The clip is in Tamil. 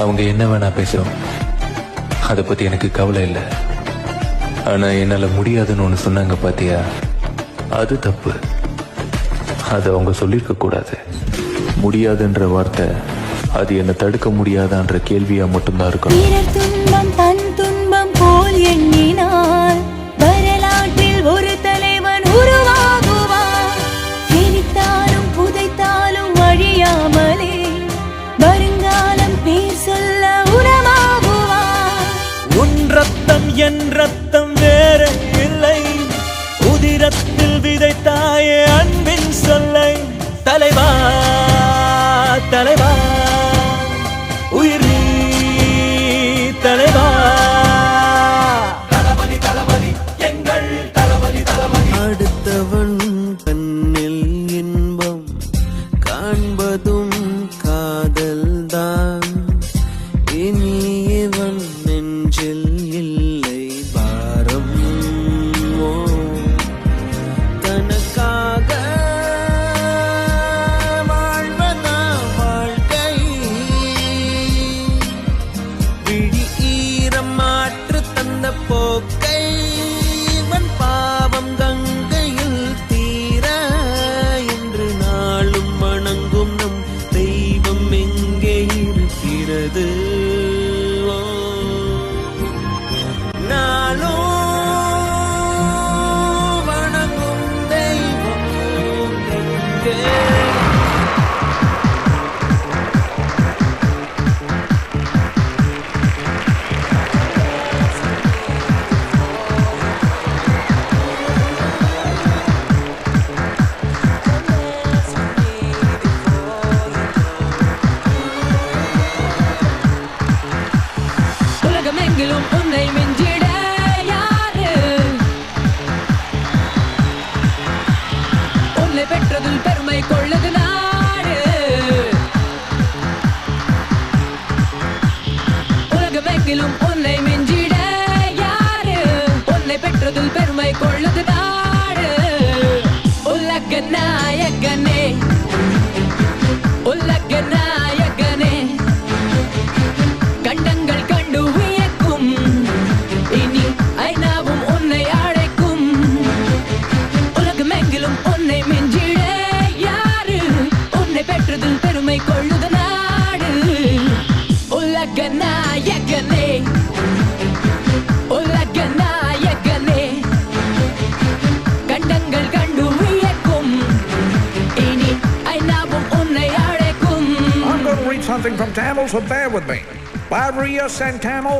அவங்க என்ன வேணா பேசும், அதை பத்தி எனக்கு கவலை இல்லை. ஆனா என்னால முடியாதுன்னு ஒண்ணு சொன்னாங்க பாத்தியா, அது தப்பு. அதை அவங்க சொல்லியிருக்க கூடாது. முடியாதுன்ற வார்த்தை அது என்ன தடுக்க முடியாதான்ற கேள்வியா மட்டும்தான் இருக்கும். துன்பம் தன் துன்பம் போல் எண்ணினால் வரலாற்றில் ஒரு தலைவன் உருவாகுவான். எரித்தாலும் புதைத்தாலும் அழியாமலே வருங்காலம் பேர் சொல்ல உரமாகுவான். உன் ரத்தம் என் ரத்தம் வேற இல்லை, உதிரத்தில் விதைத்தாயே அன்பின் சொல்லை. தலைவா தலைவா உயிர் நீ தலைவா. தளபதி தளபதி எங்கள் தளபதி தளபதி. அடுத்தவன் கண்ணில் இன்பம் காண்பதும் காதல்தான். இனியவன் நெஞ்சில் இல்லை பாரம். தனக்காக வாழ்வதா வாழ்க்கை, விழி ஈரம் மாற்று தந்த போக்கை. இவன் பாவம் கங்கையில் தீர என்று நாளும் வணங்கும் நம் தெய்வம் எங்கே இருக்கிறது? நாளும் வணங்கும் தெய்வம் எங்கே? உலகமெங்கிலும் உன்னை மிஞ்சிட யாரு? உன்னை பெற்றதில் பெருமை கொள்ளது நாடு. உலகமெங்கிலும் உன்னை மிஞ்சிட யாரு? உன்னை பெற்றதில் பெருமை கொள்ளது நாடு. உலக நாயகனே உலக நாயகனே, கண்டங்கள் கண்டு வியக்கும் இனி ஐநாவும் உன்னை அழைக்கும். உலகமெங்கிலும் உன்னை மிஞ்சிட யாரு? உன்னை பெற்றதில் பெருமை கொள்ளுது நாடு. உலக நாயகனே உலக நாயகனே, கண்டங்கள் கண்டு வியக்கும் இனி ஐநாவும் உன்னை அழைக்கும். I'm going to read something from Tamil, so bear with me. Barrier Santamil.